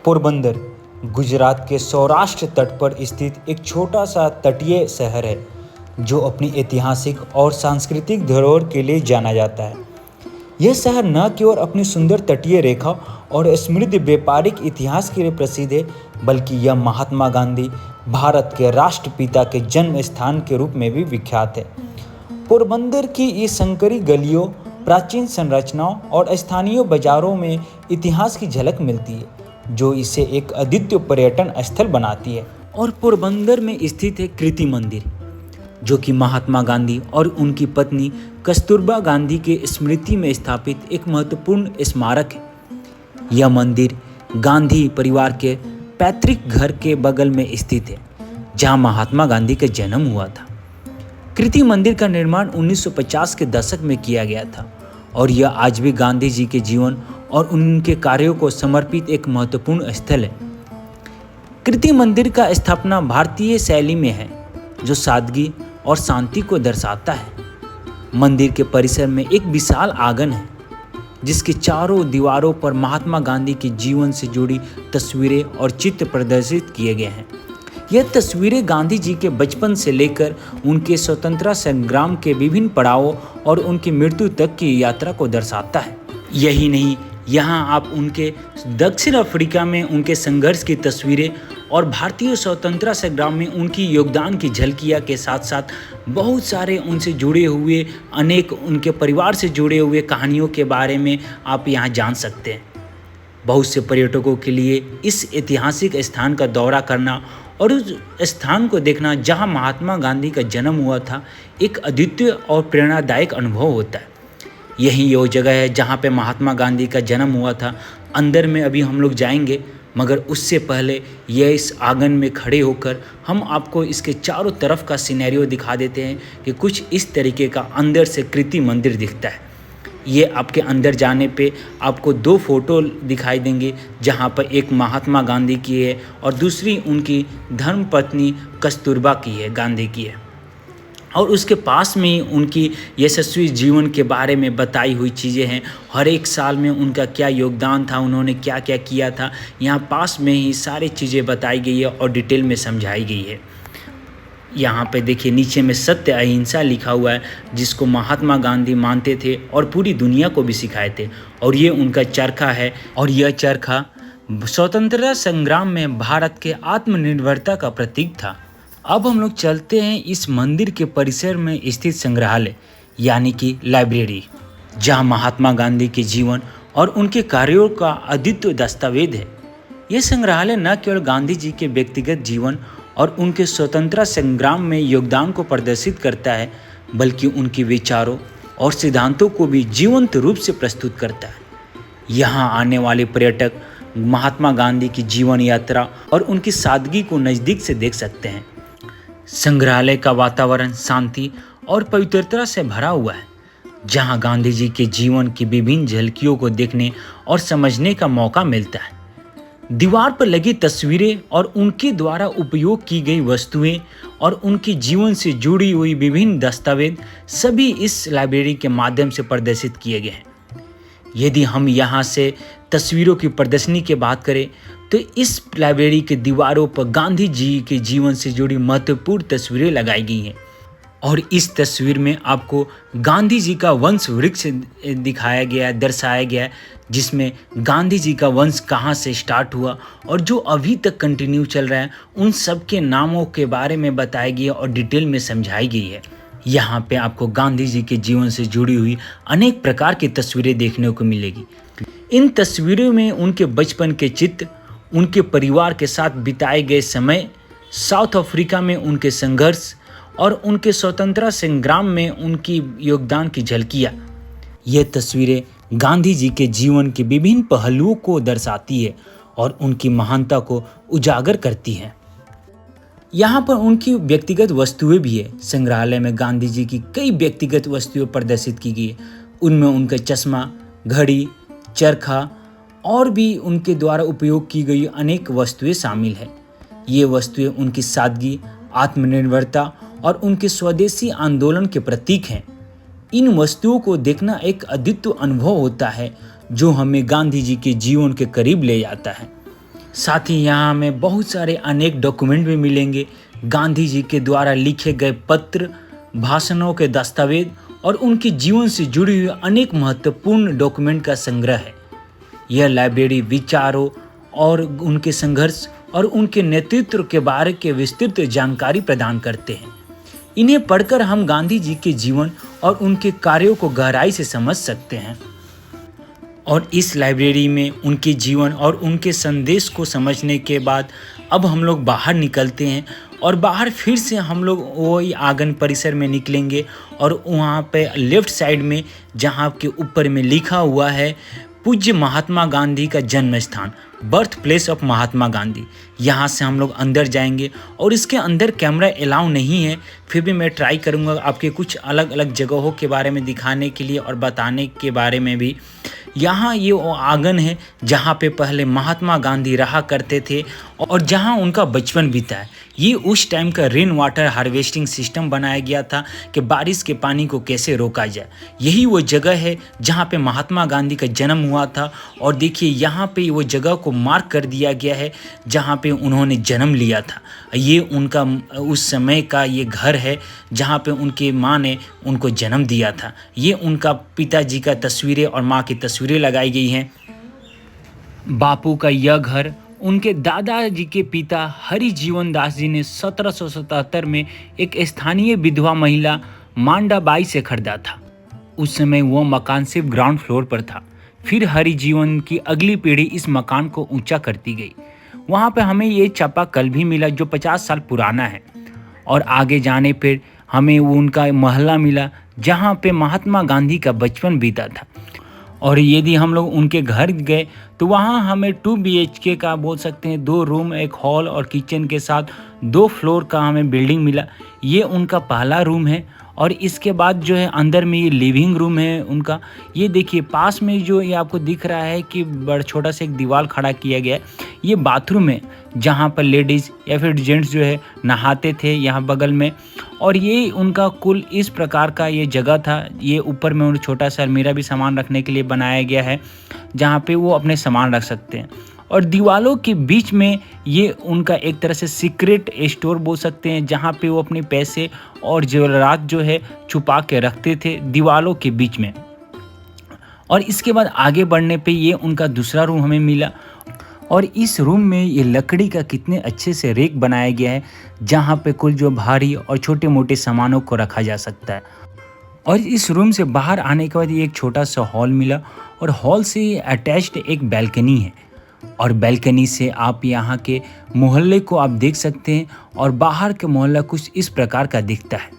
पोरबंदर गुजरात के सौराष्ट्र तट पर स्थित एक छोटा सा तटीय शहर है जो अपनी ऐतिहासिक और सांस्कृतिक धरोहर के लिए जाना जाता है। यह शहर न केवल अपनी सुंदर तटीय रेखा और समृद्ध व्यापारिक इतिहास के लिए प्रसिद्ध है, बल्कि यह महात्मा गांधी भारत के राष्ट्रपिता के जन्म स्थान के रूप में भी विख्यात है। पोरबंदर की ये संकरी गलियों, प्राचीन संरचनाओं और स्थानीय बाजारों में इतिहास की झलक मिलती है, जो इसे एक अद्वितीय पर्यटन स्थल बनाती है। और पोरबंदर में स्थित है कीर्ति मंदिर, जो कि महात्मा गांधी और उनकी पत्नी कस्तूरबा गांधी के स्मृति में स्थापित एक महत्वपूर्ण स्मारक है। यह मंदिर गांधी परिवार के पैतृक घर के बगल में स्थित है, जहां महात्मा गांधी का जन्म हुआ था। कीर्ति मंदिर का निर्माण 1950 के दशक में किया गया था और यह आज भी गांधी जी के जीवन और उनके कार्यों को समर्पित एक महत्वपूर्ण स्थल है। कीर्ति मंदिर का स्थापना भारतीय शैली में है, जो सादगी और शांति को दर्शाता है। मंदिर के परिसर में एक विशाल आंगन है, जिसके चारों दीवारों पर महात्मा गांधी के जीवन से जुड़ी तस्वीरें और चित्र प्रदर्शित किए गए हैं। यह तस्वीरें गांधी जी के बचपन से लेकर उनके स्वतंत्रता संग्राम के विभिन्न पड़ावों और उनकी मृत्यु तक की यात्रा को दर्शाता है। यही नहीं, यहाँ आप उनके दक्षिण अफ्रीका में उनके संघर्ष की तस्वीरें और भारतीय स्वतंत्रता संग्राम में उनकी योगदान की झलकियाँ के साथ साथ बहुत सारे उनसे जुड़े हुए अनेक उनके परिवार से जुड़े हुए कहानियों के बारे में आप यहाँ जान सकते हैं। बहुत से पर्यटकों के लिए इस ऐतिहासिक स्थान का दौरा करना और उस स्थान को देखना जहाँ महात्मा गांधी का जन्म हुआ था, एक अद्वितीय और प्रेरणादायक अनुभव होता है। यही वो जगह है जहाँ पे महात्मा गांधी का जन्म हुआ था। अंदर में अभी हम लोग जाएंगे, मगर उससे पहले यह इस आंगन में खड़े होकर हम आपको इसके चारों तरफ का सिनेरियो दिखा देते हैं कि कुछ इस तरीके का अंदर से कीर्ति मंदिर दिखता है। ये आपके अंदर जाने पे आपको दो फोटो दिखाई देंगे, जहाँ पर एक महात्मा गांधी की है और दूसरी उनकी धर्मपत्नी कस्तूरबा की है, गांधी की है। और उसके पास में ही उनकी यशस्वी जीवन के बारे में बताई हुई चीज़ें हैं। हर एक साल में उनका क्या योगदान था, उन्होंने क्या क्या किया था, यहाँ पास में ही सारी चीज़ें बताई गई है और डिटेल में समझाई गई है। यहाँ पे देखिए नीचे में सत्य अहिंसा लिखा हुआ है, जिसको महात्मा गांधी मानते थे और पूरी दुनिया को भी सिखाए थे। और ये उनका चरखा है, और यह चरखा स्वतंत्रता संग्राम में भारत के आत्मनिर्भरता का प्रतीक था। अब हम लोग चलते हैं इस मंदिर के परिसर में स्थित संग्रहालय यानी कि लाइब्रेरी, जहां महात्मा गांधी के जीवन और उनके कार्यों का अद्वितीय दस्तावेज है। यह संग्रहालय न केवल गांधी जी के व्यक्तिगत जीवन और उनके स्वतंत्रता संग्राम में योगदान को प्रदर्शित करता है, बल्कि उनके विचारों और सिद्धांतों को भी जीवंत रूप से प्रस्तुत करता है। यहाँ आने वाले पर्यटक महात्मा गांधी की जीवन यात्रा और उनकी सादगी को नज़दीक से देख सकते हैं। संग्रहालय का वातावरण शांति और पवित्रता से भरा हुआ है, जहां गांधी जी के जीवन की विभिन्न झलकियों को देखने और समझने का मौका मिलता है। दीवार पर लगी तस्वीरें और उनके द्वारा उपयोग की गई वस्तुएं और उनके जीवन से जुड़ी हुई विभिन्न दस्तावेज सभी इस लाइब्रेरी के माध्यम से प्रदर्शित किए गए हैं। यदि हम यहाँ से तस्वीरों की प्रदर्शनी की बात करें तो इस लाइब्रेरी के दीवारों पर गांधी जी के जीवन से जुड़ी महत्वपूर्ण तस्वीरें लगाई गई हैं। और इस तस्वीर में आपको गांधी जी का वंश वृक्ष दिखाया गया है, दर्शाया गया है, जिसमें गांधी जी का वंश कहाँ से स्टार्ट हुआ और जो अभी तक कंटिन्यू चल रहा है, उन सब के नामों के बारे में बताया गया और डिटेल में समझाई गई है। यहाँ पे आपको गांधी जी के जीवन से जुड़ी हुई अनेक प्रकार की तस्वीरें देखने को मिलेगी। इन तस्वीरों में उनके बचपन के चित्र, उनके परिवार के साथ बिताए गए समय, साउथ अफ्रीका में उनके संघर्ष और उनके स्वतंत्रता संग्राम में उनकी योगदान की झलकियाँ। ये तस्वीरें गांधी जी के जीवन के विभिन्न पहलुओं को दर्शाती है और उनकी महानता को उजागर करती हैं। यहाँ पर उनकी व्यक्तिगत वस्तुएं भी है। संग्रहालय में गांधी जी की कई व्यक्तिगत वस्तुएं प्रदर्शित की गई है। उनमें उनका चश्मा, घड़ी, चरखा और भी उनके द्वारा उपयोग की गई अनेक वस्तुएं शामिल है। ये वस्तुएं उनकी सादगी, आत्मनिर्भरता और उनके स्वदेशी आंदोलन के प्रतीक हैं। इन वस्तुओं को देखना एक अद्वितीय अनुभव होता है, जो हमें गांधी जी के जीवन के करीब ले जाता है। साथ ही यहाँ हमें बहुत सारे अनेक डॉक्यूमेंट भी मिलेंगे। गांधी जी के द्वारा लिखे गए पत्र, भाषणों के दस्तावेज और उनके जीवन से जुड़ी हुई अनेक महत्वपूर्ण डॉक्यूमेंट का संग्रह है। यह लाइब्रेरी विचारों और उनके संघर्ष और उनके नेतृत्व के बारे के विस्तृत जानकारी प्रदान करते हैं। इन्हें पढ़कर हम गांधी जी के जीवन और उनके कार्यों को गहराई से समझ सकते हैं। और इस लाइब्रेरी में उनके जीवन और उनके संदेश को समझने के बाद अब हम लोग बाहर निकलते हैं और बाहर फिर से हम लोग वही आंगन परिसर में निकलेंगे और वहाँ पे लेफ्ट साइड में जहाँ के ऊपर में लिखा हुआ है पूज्य महात्मा गांधी का जन्म स्थान, birth place of Mahatma Gandhi, यहाँ से हम लोग अंदर जाएंगे। और इसके अंदर कैमरा अलाउ नहीं है, फिर भी मैं ट्राई करूँगा आपके कुछ अलग अलग जगहों के बारे में दिखाने के लिए और बताने के बारे में भी। यहाँ ये वो आंगन है जहाँ पे पहले महात्मा गांधी रहा करते थे और जहाँ उनका बचपन बीता है। ये उस टाइम का रेन वाटर हार्वेस्टिंग सिस्टम बनाया गया था कि बारिश के पानी को कैसे रोका जाए। यही वो जगह है जहाँ पे महात्मा गांधी का जन्म हुआ था। और देखिए यहाँ पे वो जगह को मार्क कर दिया गया है जहाँ पे उन्होंने जन्म लिया था। ये उनका उस समय का ये घर है जहाँ पे उनके माँ ने उनको जन्म दिया था। ये उनका पिताजी का तस्वीरें और माँ की तस्वीरें लगाई गई हैं। बापू का यह घर उनके दादाजी के पिता हरिजीवन दास जी ने 1777 में एक स्थानीय विधवा महिला मांडाबाई से खरीदा था। उस समय वो मकान सिर्फ ग्राउंड फ्लोर पर था। फिर हरिजीवन की अगली पीढ़ी इस मकान को ऊंचा करती गई। वहाँ पे हमें ये चापाकल भी मिला जो 50 साल पुराना है। और आगे जाने पर हमें उनका मोहल्ला मिला जहाँ पे महात्मा गांधी का बचपन बीता था। और यदि हम लोग उनके घर गए तो वहाँ हमें 2 BHK का बोल सकते हैं, 2 रूम, एक हॉल और किचन के साथ 2 फ्लोर का हमें बिल्डिंग मिला। ये उनका पहला रूम है। और इसके बाद जो है अंदर में ये लिविंग रूम है उनका। ये देखिए पास में जो ये आपको दिख रहा है कि बड़ा छोटा सा एक दीवार खड़ा किया गया है, ये बाथरूम है जहाँ पर लेडीज़ या फिर जेंट्स जो है नहाते थे यहाँ बगल में। और ये उनका कुल इस प्रकार का ये जगह था। ये ऊपर में उन्हें छोटा सा अलमीरा भी सामान रखने के लिए बनाया गया है जहाँ पे वो अपने सामान रख सकते हैं। और दीवालों के बीच में ये उनका एक तरह से सीक्रेट स्टोर बोल सकते हैं जहाँ पे वो अपने पैसे और जेवरात जो है छुपा के रखते थे दीवालों के बीच में। और इसके बाद आगे बढ़ने पे ये उनका दूसरा रूम हमें मिला। और इस रूम में ये लकड़ी का कितने अच्छे से रेक बनाया गया है जहाँ पे कुल जो भारी और छोटे मोटे सामानों को रखा जा सकता है। और इस रूम से बाहर आने के बाद ये एक छोटा सा हॉल मिला और हॉल से अटैच्ड एक बैल्कनी है। और बैल्कनी से आप यहाँ के मोहल्ले को आप देख सकते हैं और बाहर के मोहल्ला कुछ इस प्रकार का दिखता है।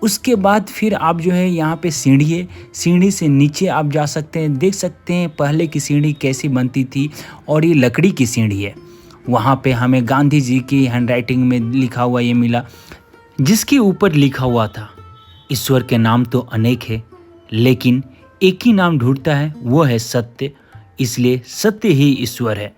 उसके बाद फिर आप जो है यहाँ पे सीढ़ी है, सीढ़ी से नीचे आप जा सकते हैं, देख सकते हैं पहले की सीढ़ी कैसी बनती थी। और ये लकड़ी की सीढ़ी है। वहाँ पे हमें गांधी जी की हैंडराइटिंग में लिखा हुआ ये मिला जिसके ऊपर लिखा हुआ था, ईश्वर के नाम तो अनेक है लेकिन एक ही नाम ढूंढता है, वो है सत्य, इसलिए सत्य ही ईश्वर है।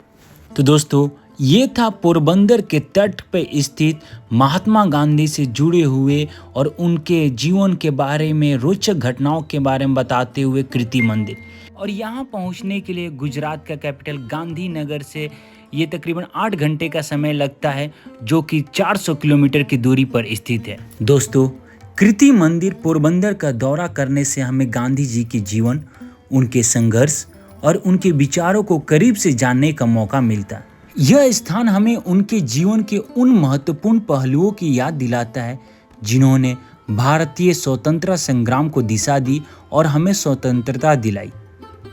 तो दोस्तों ये था पोरबंदर के तट पर स्थित महात्मा गांधी से जुड़े हुए और उनके जीवन के बारे में रोचक घटनाओं के बारे में बताते हुए कीर्ति मंदिर। और यहाँ पहुँचने के लिए गुजरात का कैपिटल गांधीनगर से ये तकरीबन 8 घंटे का समय लगता है जो कि 400 किलोमीटर की दूरी पर स्थित है। दोस्तों कीर्ति मंदिर पोरबंदर का दौरा करने से हमें गांधी जी के जीवन, उनके संघर्ष और उनके विचारों को करीब से जानने का मौका मिलता है। यह स्थान हमें उनके जीवन के उन महत्वपूर्ण पहलुओं की याद दिलाता है जिन्होंने भारतीय स्वतंत्रता संग्राम को दिशा दी और हमें स्वतंत्रता दिलाई।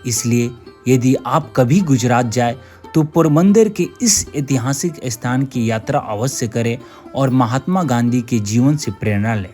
इसलिए यदि आप कभी गुजरात जाए तो पोरबंदर के इस ऐतिहासिक स्थान की यात्रा अवश्य करें और महात्मा गांधी के जीवन से प्रेरणा लें।